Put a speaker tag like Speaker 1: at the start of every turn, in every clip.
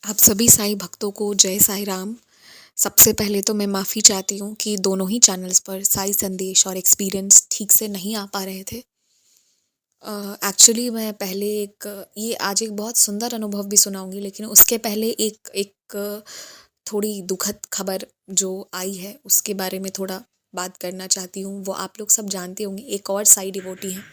Speaker 1: आप सभी साईं भक्तों को जय साईं राम। सबसे पहले तो मैं माफ़ी चाहती हूँ कि दोनों ही चैनल्स पर साई संदेश और एक्सपीरियंस ठीक से नहीं आ पा रहे थे। एक्चुअली मैं पहले ये आज एक बहुत सुंदर अनुभव भी सुनाऊँगी, लेकिन उसके पहले एक एक थोड़ी दुखद खबर जो आई है उसके बारे में थोड़ा बात करना चाहती हूँ। वो आप लोग सब जानते होंगे, एक और साई डिवोटी हैं।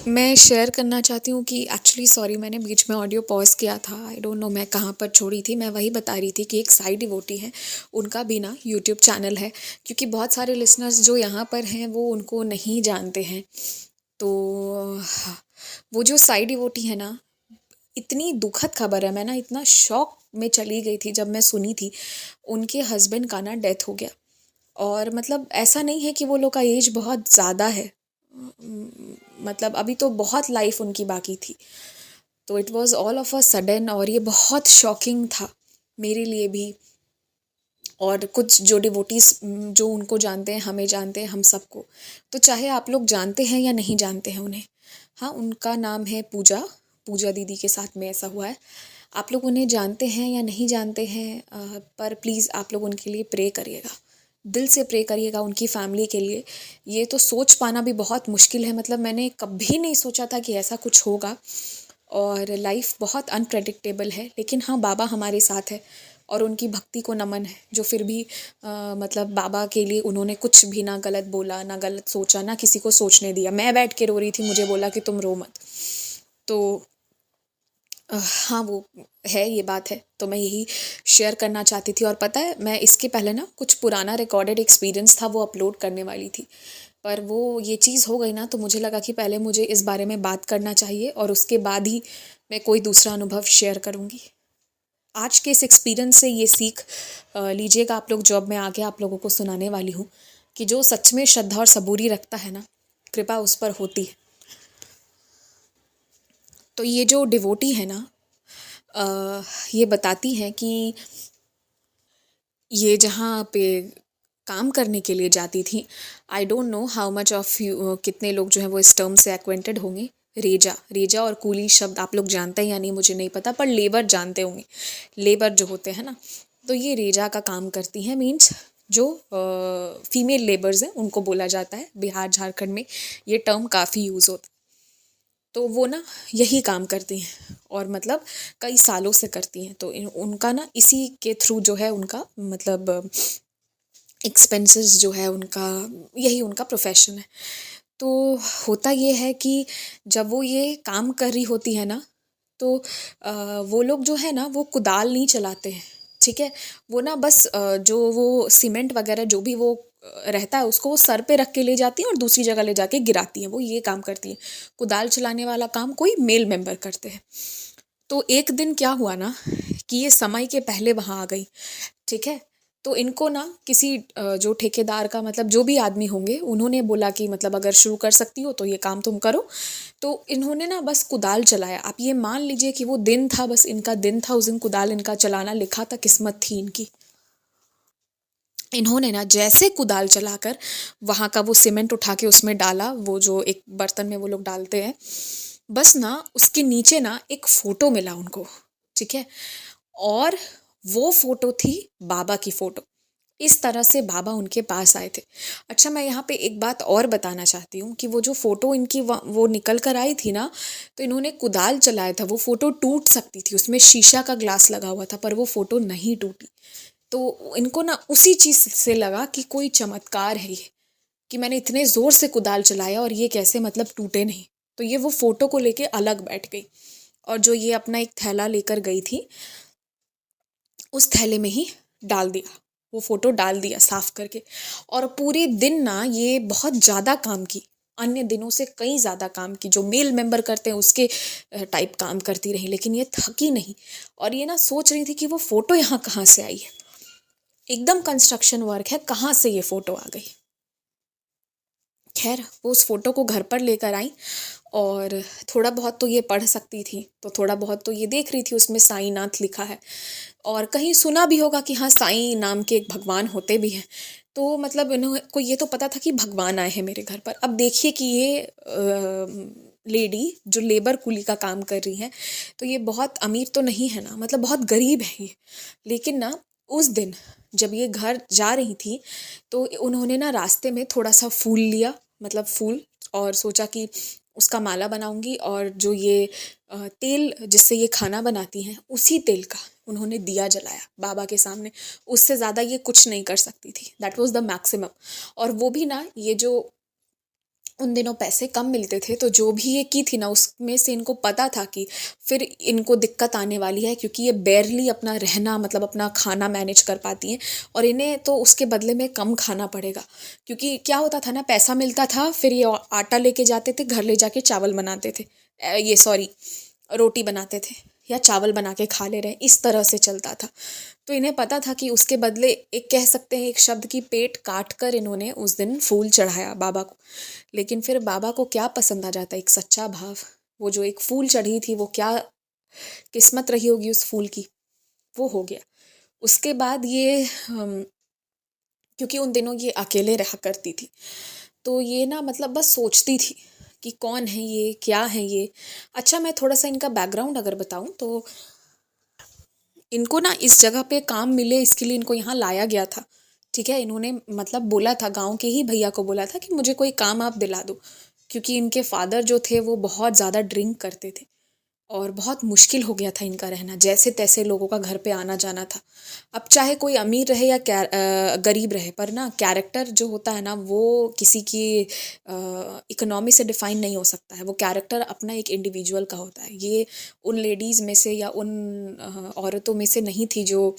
Speaker 1: मैं शेयर करना चाहती हूँ कि एक्चुअली सॉरी, मैंने बीच में ऑडियो पॉज़ किया था। आई डोंट नो मैं कहाँ पर छोड़ी थी। मैं वही बता रही थी कि एक साई डिवोटी हैं, उनका भी ना यूट्यूब चैनल है, क्योंकि बहुत सारे लिसनर्स जो यहाँ पर हैं वो उनको नहीं जानते हैं। तो वो जो साई डिवोटी है ना, इतनी दुखद खबर है, मैं ना इतना शॉक में चली गई थी जब मैं सुनी थी। उनके हस्बैंड का ना डेथ हो गया, और मतलब ऐसा नहीं है कि वो लोग का एज बहुत ज़्यादा है। मतलब अभी तो बहुत लाइफ उनकी बाकी थी। तो it was all of a sudden, और ये बहुत शॉकिंग था मेरे लिए भी, और कुछ जो डिवोटीज़ जो उनको जानते हैं, हमें जानते हैं, हम सबको। तो चाहे आप लोग जानते हैं या नहीं जानते हैं उन्हें, हाँ, उनका नाम है पूजा। पूजा दीदी के साथ में ऐसा हुआ है। आप लोग उन्हें जानते हैं या नहीं जानते हैं, पर प्लीज़ आप लोग उनके लिए प्रे करिएगा, दिल से प्रे करिएगा उनकी फैमिली के लिए। ये तो सोच पाना भी बहुत मुश्किल है, मतलब मैंने कभी नहीं सोचा था कि ऐसा कुछ होगा। और लाइफ बहुत अनप्रेडिक्टेबल है, लेकिन हाँ, बाबा हमारे साथ है और उनकी भक्ति को नमन है, जो फिर भी मतलब बाबा के लिए उन्होंने कुछ भी ना गलत बोला, ना गलत सोचा, ना किसी को सोचने दिया। मैं बैठ के रो रही थी, मुझे बोला कि तुम रो मत। तो हाँ, वो है, ये बात है, तो मैं यही शेयर करना चाहती थी। और पता है, मैं इसके पहले ना कुछ पुराना रिकॉर्डेड एक्सपीरियंस था, वो अपलोड करने वाली थी, पर वो ये चीज़ हो गई ना, तो मुझे लगा कि पहले मुझे इस बारे में बात करना चाहिए और उसके बाद ही मैं कोई दूसरा अनुभव शेयर करूँगी। आज के इस एक्सपीरियंस से ये सीख लीजिएगा आप लोग, जो अब मैं आगे आप लोगों को सुनाने वाली हूँ, कि जो सच में श्रद्धा और सबूरी रखता है ना, कृपा उस पर होती है। तो ये जो डिवोटी है ना, ये बताती हैं कि ये जहाँ पे काम करने के लिए जाती थी, I don't know how much of you, कितने लोग जो हैं वो इस टर्म से एक्वेंटेड होंगे। रेजा, रेजा और कूली शब्द आप लोग जानते हैं या नहीं मुझे नहीं पता, पर लेबर जानते होंगे, लेबर जो होते हैं ना। तो ये रेजा का काम करती हैं, मीन्स जो फीमेल लेबर्स हैं उनको बोला जाता है। बिहार झारखंड में ये टर्म काफ़ी यूज़ होता है। तो वो ना यही काम करती हैं, और मतलब कई सालों से करती हैं। तो उनका ना इसी के थ्रू जो है उनका मतलब एक्सपेंसेस जो है उनका, यही उनका प्रोफेशन है। तो होता ये है कि जब वो ये काम कर रही होती है ना, तो वो लोग जो है ना वो कुदाल नहीं चलाते हैं, ठीक है। वो ना बस जो वो सीमेंट वगैरह जो भी वो रहता है उसको वो सर पे रख के ले जाती हैं और दूसरी जगह ले जाके गिराती हैं, वो ये काम करती हैं। कुदाल चलाने वाला काम कोई मेल मेंबर करते हैं। तो एक दिन क्या हुआ ना, कि ये समय के पहले वहाँ आ गई, ठीक है। तो इनको ना किसी जो ठेकेदार का, मतलब जो भी आदमी होंगे, उन्होंने बोला कि मतलब अगर शुरू कर सकती हो तो ये काम तुम करो। तो इन्होंने ना बस कुदाल चलाया। आप ये मान लीजिए कि वो दिन था, बस इनका दिन था, उस दिन कुदाल इनका चलाना लिखा था, किस्मत थी इनकी। इन्होंने ना जैसे कुदाल चलाकर वहाँ का वो सीमेंट उठा के उसमें डाला, वो जो एक बर्तन में वो लोग डालते हैं, बस ना उसके नीचे ना एक फ़ोटो मिला उनको, ठीक है। और वो फ़ोटो थी बाबा की फ़ोटो। इस तरह से बाबा उनके पास आए थे। अच्छा, मैं यहाँ पे एक बात और बताना चाहती हूँ कि वो जो फ़ोटो इनकी वो निकल कर आई थी ना, तो इन्होंने कुदाल चलाया था, वो फ़ोटो टूट सकती थी, उसमें शीशा का ग्लास लगा हुआ था, पर वो फ़ोटो नहीं टूटी। तो इनको ना उसी चीज़ से लगा कि कोई चमत्कार है ये, कि मैंने इतने ज़ोर से कुदाल चलाया और ये कैसे मतलब टूटे नहीं। तो ये वो फ़ोटो को लेके अलग बैठ गई, और जो ये अपना एक थैला लेकर गई थी, उस थैले में ही डाल दिया, वो फ़ोटो डाल दिया साफ करके। और पूरे दिन ना ये बहुत ज़्यादा काम की, अन्य दिनों से कई ज़्यादा काम की, जो मेल मेंबर करते हैं उसके टाइप काम करती रही, लेकिन ये थकी नहीं। और ये ना सोच रही थी कि वो फ़ोटो यहाँ कहाँ से आई है, एकदम कंस्ट्रक्शन वर्क है, कहाँ से ये फ़ोटो आ गई। खैर, वो उस फ़ोटो को घर पर लेकर आई, और थोड़ा बहुत तो ये पढ़ सकती थी, तो थोड़ा बहुत तो ये देख रही थी, उसमें साईंनाथ लिखा है, और कहीं सुना भी होगा कि हाँ, साईं नाम के एक भगवान होते भी हैं। तो मतलब इन्हों को ये तो पता था कि भगवान आए हैं मेरे घर पर। अब देखिए कि ये लेडी जो लेबर कुली का काम कर रही हैं, तो ये बहुत अमीर तो नहीं है ना, मतलब बहुत गरीब है ये। लेकिन ना उस दिन जब ये घर जा रही थी, तो उन्होंने ना रास्ते में थोड़ा सा फूल लिया, मतलब फूल, और सोचा कि उसका माला बनाऊंगी, और जो ये तेल जिससे ये खाना बनाती हैं उसी तेल का उन्होंने दिया जलाया बाबा के सामने। उससे ज़्यादा ये कुछ नहीं कर सकती थी, दैट वॉज द मैक्सिमम। और वो भी ना, ये जो उन दिनों पैसे कम मिलते थे, तो जो भी ये की थी ना, उसमें से इनको पता था कि फिर इनको दिक्कत आने वाली है, क्योंकि ये बेरली अपना रहना, मतलब अपना खाना मैनेज कर पाती हैं, और इन्हें तो उसके बदले में कम खाना पड़ेगा। क्योंकि क्या होता था ना, पैसा मिलता था, फिर ये आटा लेके जाते थे, घर ले जाके चावल बनाते थे, ये सॉरी, रोटी बनाते थे, या चावल बना के खा ले रहे हैं, इस तरह से चलता था। तो इन्हें पता था कि उसके बदले, एक कह सकते हैं एक शब्द की, पेट काट कर इन्होंने उस दिन फूल चढ़ाया बाबा को। लेकिन फिर बाबा को क्या पसंद आ जाता है, एक सच्चा भाव। वो जो एक फूल चढ़ी थी, वो क्या किस्मत रही होगी उस फूल की, वो हो गया। उसके बाद ये क्योंकि उन दिनों ये अकेले रहा करती थी, तो ये ना मतलब बस सोचती थी कि कौन है ये, क्या है ये। अच्छा, मैं थोड़ा सा इनका बैकग्राउंड अगर बताऊं, तो इनको ना इस जगह पे काम मिले, इसके लिए इनको यहाँ लाया गया था। ठीक है, इन्होंने मतलब बोला था, गांव के ही भैया को बोला था कि मुझे कोई काम आप दिला दो, क्योंकि इनके फादर जो थे वो बहुत ज़्यादा ड्रिंक करते थे, और बहुत मुश्किल हो गया था इनका रहना, जैसे तैसे लोगों का घर पे आना जाना था। अब चाहे कोई अमीर रहे या गरीब रहे, पर ना कैरेक्टर जो होता है ना, वो किसी की इकोनॉमी से डिफाइन नहीं हो सकता है। वो कैरेक्टर अपना एक इंडिविजुअल का होता है। ये उन लेडीज़ में से या उन औरतों में से नहीं थी जो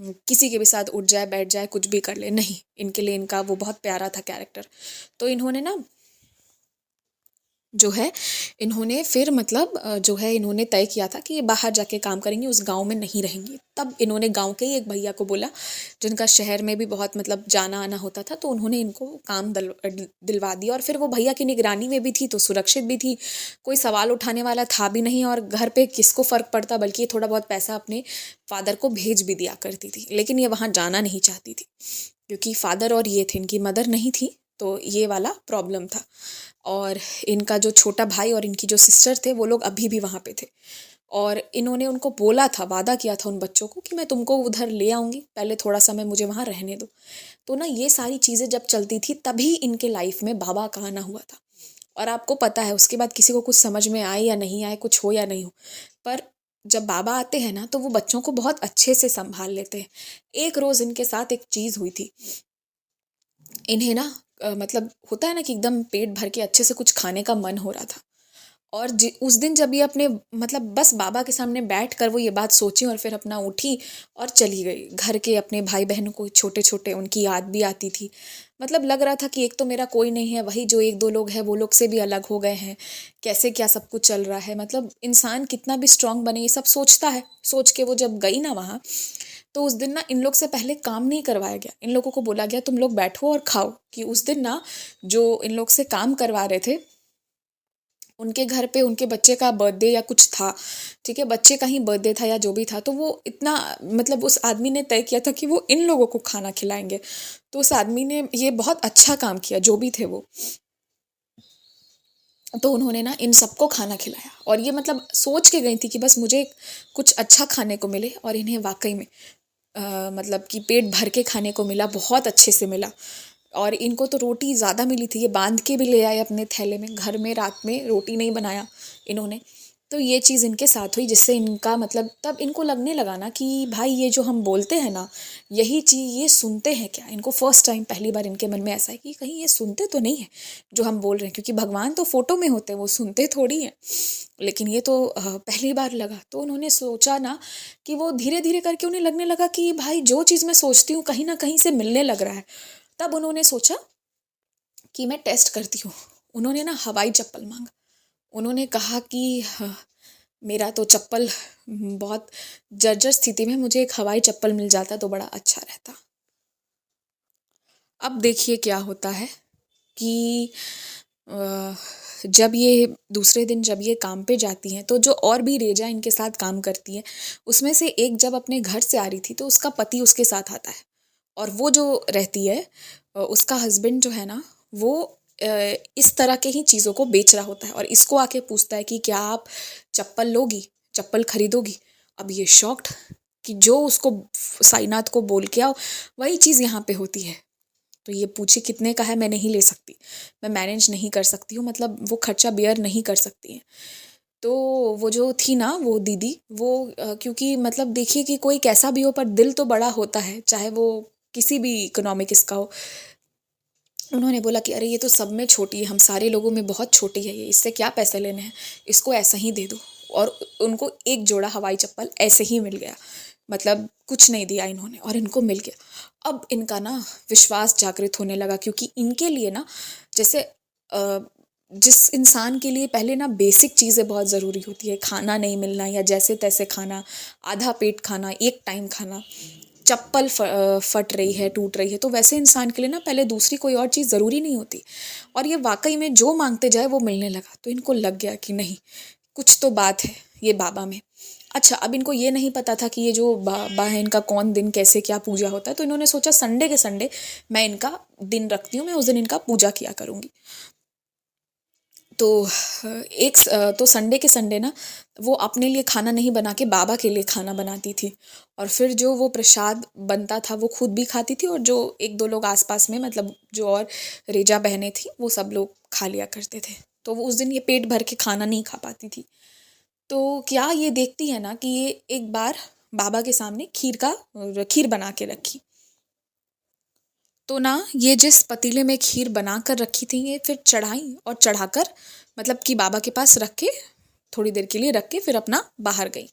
Speaker 1: किसी के भी साथ उठ जाए, बैठ जाए, कुछ भी कर ले, नहीं। इनके लिए इनका वो बहुत प्यारा था कैरेक्टर। तो इन्होंने ना जो है, इन्होंने फिर मतलब जो है, इन्होंने तय किया था कि ये बाहर जाके काम करेंगी, उस गांव में नहीं रहेंगी। तब इन्होंने गांव के ही एक भैया को बोला, जिनका शहर में भी बहुत मतलब जाना आना होता था, तो उन्होंने इनको काम दिलवा दिया। और फिर वो भैया की निगरानी में भी थी, तो सुरक्षित भी थी, कोई सवाल उठाने वाला था भी नहीं, और घर पे किसको फ़र्क पड़ता, बल्कि ये थोड़ा बहुत पैसा अपने फादर को भेज भी दिया करती थी। लेकिन ये वहाँ जाना नहीं चाहती थी, क्योंकि फादर और ये थे, इनकी मदर नहीं थी, तो ये वाला प्रॉब्लम था। और इनका जो छोटा भाई और इनकी जो सिस्टर थे, वो लोग अभी भी वहाँ पे थे, और इन्होंने उनको बोला था, वादा किया था उन बच्चों को कि मैं तुमको उधर ले आऊँगी, पहले थोड़ा समय मुझे वहाँ रहने दो। तो ना ये सारी चीज़ें जब चलती थी, तभी इनके लाइफ में बाबा का आना हुआ था। और आपको पता है, उसके बाद किसी को कुछ समझ में आए या नहीं आए, कुछ हो या नहीं हो, पर जब बाबा आते हैं ना, तो वो बच्चों को बहुत अच्छे से संभाल लेते हैं। एक रोज़ इनके साथ एक चीज़ हुई थी। इन्हें ना मतलब होता है ना कि एकदम पेट भर के अच्छे से कुछ खाने का मन हो रहा था, और उस दिन जब ये अपने मतलब बस बाबा के सामने बैठ कर वो ये बात सोची, और फिर अपना उठी और चली गई। घर के अपने भाई बहनों को, छोटे छोटे, उनकी याद भी आती थी। मतलब लग रहा था कि एक तो मेरा कोई नहीं है, वही जो एक दो लोग हैं वो लोग से भी अलग हो गए हैं, कैसे क्या सब कुछ चल रहा है। मतलब इंसान कितना भी स्ट्रांग बने, ये सब सोचता है। सोच के वो जब गई ना वहाँ, तो उस दिन ना इन लोग से पहले काम नहीं करवाया गया। इन लोगों को बोला गया तुम लोग बैठो और खाओ, कि उस दिन ना जो इन लोग से काम करवा रहे थे, उनके घर पे उनके बच्चे का बर्थडे या कुछ था। ठीक है, बच्चे का ही बर्थडे था या जो भी था, तो वो इतना मतलब उस आदमी ने तय किया था कि वो इन लोगों को खाना खिलाएंगे। तो उस आदमी ने ये बहुत अच्छा काम किया, जो भी थे वो। तो उन्होंने ना इन सबको खाना खिलाया, और ये मतलब सोच के गई थी कि बस मुझे कुछ अच्छा खाने को मिले, और इन्हें वाकई में मतलब कि पेट भर के खाने को मिला, बहुत अच्छे से मिला। और इनको तो रोटी ज़्यादा मिली थी, ये बांध के भी ले आए अपने थैले में। घर में रात में रोटी नहीं बनाया इन्होंने। तो ये चीज़ इनके साथ हुई, जिससे इनका मतलब तब इनको लगने लगा ना कि भाई ये जो हम बोलते हैं ना, यही चीज़ ये सुनते हैं क्या। इनको फर्स्ट टाइम, पहली बार इनके मन में ऐसा है कि कहीं ये सुनते तो नहीं है जो हम बोल रहे हैं, क्योंकि भगवान तो फोटो में होते हैं, वो सुनते थोड़ी हैं। लेकिन ये तो पहली बार लगा। तो उन्होंने सोचा ना कि वो धीरे धीरे करके उन्हें लगने लगा कि भाई जो चीज़ मैं सोचती हूँ कहीं ना कहीं से मिलने लग रहा है। तब उन्होंने सोचा कि मैं टेस्ट करती हूँ। उन्होंने ना हवाई चप्पल मांगा। उन्होंने कहा कि मेरा तो चप्पल बहुत जर्जर स्थिति में, मुझे एक हवाई चप्पल मिल जाता तो बड़ा अच्छा रहता। अब देखिए क्या होता है कि जब ये दूसरे दिन जब ये काम पे जाती हैं, तो जो और भी रेजा इनके साथ काम करती हैं, उसमें से एक जब अपने घर से आ रही थी, तो उसका पति उसके साथ आता है। और वो जो रहती है, उसका हस्बैंड जो है ना, वो इस तरह के ही चीज़ों को बेच रहा होता है और इसको आके पूछता है कि क्या आप चप्पल लोगी, चप्पल खरीदोगी। अब ये शॉक्ड कि जो उसको साईनाथ को बोल के आओ वही चीज़ यहाँ पे होती है। तो ये पूछी कितने का है, मैं नहीं ले सकती, मैं मैनेज नहीं कर सकती हूँ, मतलब वो खर्चा बेयर नहीं कर सकती हैं। तो वो जो थी ना वो दीदी, वो क्योंकि मतलब देखिए कि कोई कैसा भी हो पर दिल तो बड़ा होता है, चाहे वो किसी भी इकोनॉमिक इसका हो। उन्होंने बोला कि अरे ये तो सब में छोटी है, हम सारे लोगों में बहुत छोटी है ये, इससे क्या पैसे लेने हैं, इसको ऐसा ही दे दो। और उनको एक जोड़ा हवाई चप्पल ऐसे ही मिल गया, मतलब कुछ नहीं दिया इन्होंने और इनको मिल गया। अब इनका ना विश्वास जागृत होने लगा, क्योंकि इनके लिए ना जैसे जिस इंसान के लिए पहले ना बेसिक चीज़ें बहुत ज़रूरी होती है, खाना नहीं मिलना या जैसे तैसे खाना, आधा पेट खाना, एक टाइम खाना, चप्पल फट रही है, टूट रही है, तो वैसे इंसान के लिए ना पहले दूसरी कोई और चीज़ ज़रूरी नहीं होती। और ये वाकई में जो मांगते जाए वो मिलने लगा, तो इनको लग गया कि नहीं, कुछ तो बात है ये बाबा में। अच्छा, अब इनको ये नहीं पता था कि ये जो बाबा है इनका कौन दिन कैसे क्या पूजा होता है, तो इन्होंने सोचा संडे के संडे मैं इनका दिन रखती हूँ, मैं उस दिन इनका पूजा किया करूँगी। तो तो संडे के संडे ना वो अपने लिए खाना नहीं बना के बाबा के लिए खाना बनाती थी, और फिर जो वो प्रसाद बनता था वो खुद भी खाती थी, और जो एक दो लोग आसपास में मतलब जो और रेजा बहनें थी वो सब लोग खा लिया करते थे। तो वो उस दिन ये पेट भर के खाना नहीं खा पाती थी। तो क्या ये देखती है ना कि ये एक बार बाबा के सामने खीर बना के रखी। तो ना ये जिस पतीले में खीर बना कर रखी थी ये फिर चढ़ाई, और चढ़ाकर मतलब कि बाबा के पास रख के थोड़ी देर के लिए रख के फिर अपना बाहर गई।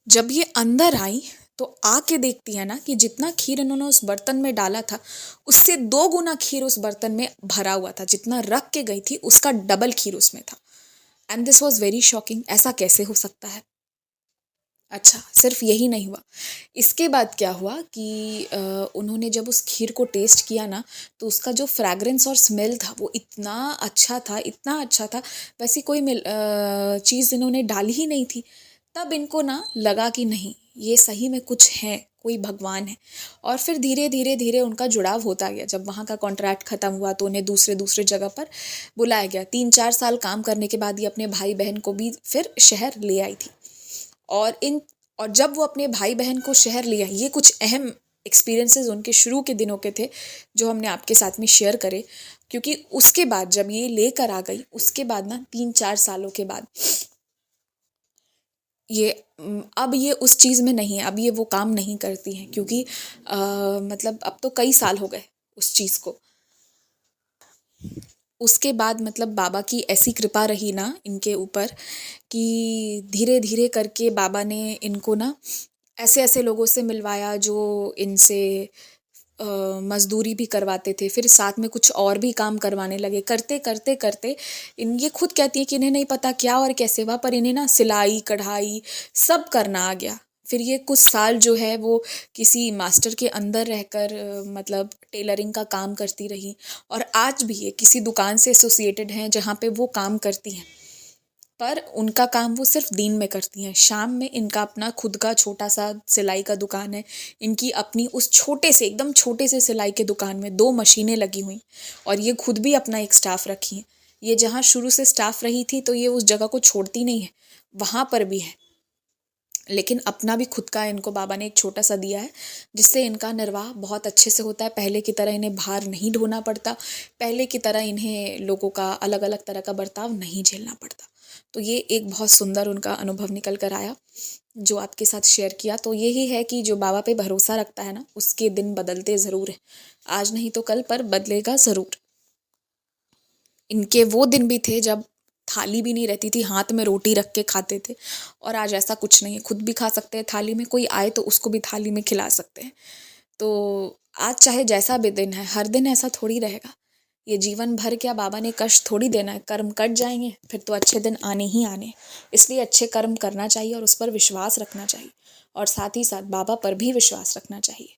Speaker 1: जब ये अंदर आई तो आके देखती है ना कि जितना खीर इन्होंने उस बर्तन में डाला था उससे 2 गुना खीर उस बर्तन में भरा हुआ था, जितना रख के गई थी उसका डबल खीर उसमें था। And this was very shocking, ऐसा कैसे हो सकता है। अच्छा, सिर्फ यही नहीं हुआ, इसके बाद क्या हुआ कि उन्होंने जब उस खीर को टेस्ट किया ना तो उसका जो फ्रैग्रेंस और स्मेल था वो इतना अच्छा था, इतना अच्छा था, वैसी कोई चीज़ इन्होंने डाली ही नहीं थी। तब इनको ना लगा कि नहीं, ये सही में कुछ है, कोई भगवान है। और फिर धीरे धीरे धीरे उनका जुड़ाव होता गया। जब वहाँ का कॉन्ट्रैक्ट ख़त्म हुआ तो उन्हें दूसरे दूसरे जगह पर बुलाया गया। 3-4 साल काम करने के बाद ये अपने भाई बहन को भी फिर शहर ले आई थी। और इन और जब वो अपने भाई बहन को शहर ले आई, ये कुछ अहम एक्सपीरियंसेस उनके शुरू के दिनों के थे जो हमने आपके साथ में शेयर करे। क्योंकि उसके बाद जब ये लेकर आ गई, उसके बाद ना 3-4 सालों के बाद ये अब ये उस चीज़ में नहीं है, अब ये वो काम नहीं करती हैं, क्योंकि मतलब अब तो कई साल हो गए उस चीज़ को। उसके बाद मतलब बाबा की ऐसी कृपा रही ना इनके ऊपर कि धीरे धीरे करके बाबा ने इनको ना ऐसे ऐसे लोगों से मिलवाया जो इनसे मजदूरी भी करवाते थे, फिर साथ में कुछ और भी काम करवाने लगे। करते करते करते इन ये खुद कहती हैं कि इन्हें नहीं पता क्या और कैसे हुआ, पर इन्हें ना सिलाई कढ़ाई सब करना आ गया। फिर ये कुछ साल जो है वो किसी मास्टर के अंदर रहकर मतलब टेलरिंग का काम करती रही, और आज भी ये किसी दुकान से एसोसिएटेड हैं जहाँ पे वो काम करती हैं। पर उनका काम वो सिर्फ दिन में करती हैं, शाम में इनका अपना खुद का छोटा सा सिलाई का दुकान है। इनकी अपनी उस छोटे से एकदम छोटे से सिलाई के दुकान में 2 मशीनें लगी हुई, और ये खुद भी अपना एक स्टाफ रखी है। ये जहाँ शुरू से स्टाफ रही थी तो ये उस जगह को छोड़ती नहीं है, वहाँ पर भी है, लेकिन अपना भी खुद का इनको बाबा ने एक छोटा सा दिया है जिससे इनका निर्वाह बहुत अच्छे से होता है। पहले की तरह इन्हें भार नहीं ढोना पड़ता, पहले की तरह इन्हें लोगों का अलग अलग तरह का बर्ताव नहीं झेलना पड़ता। तो ये एक बहुत सुंदर उनका अनुभव निकल कर आया जो आपके साथ शेयर किया। तो यही है कि जो बाबा पे भरोसा रखता है ना उसके दिन बदलते ज़रूर हैं, आज नहीं तो कल पर बदलेगा ज़रूर। इनके वो दिन भी थे जब थाली भी नहीं रहती थी, हाथ में रोटी रख के खाते थे, और आज ऐसा कुछ नहीं है, खुद भी खा सकते हैं थाली में, कोई आए तो उसको भी थाली में खिला सकते हैं। तो आज चाहे जैसा भी दिन है, हर दिन ऐसा थोड़ी रहेगा। ये जीवन भर क्या बाबा ने कष्ट थोड़ी देना है, कर्म कट जाएंगे फिर तो अच्छे दिन आने ही आने हैं। इसलिए अच्छे कर्म करना चाहिए और उस पर विश्वास रखना चाहिए, और साथ ही साथ बाबा पर भी विश्वास रखना चाहिए।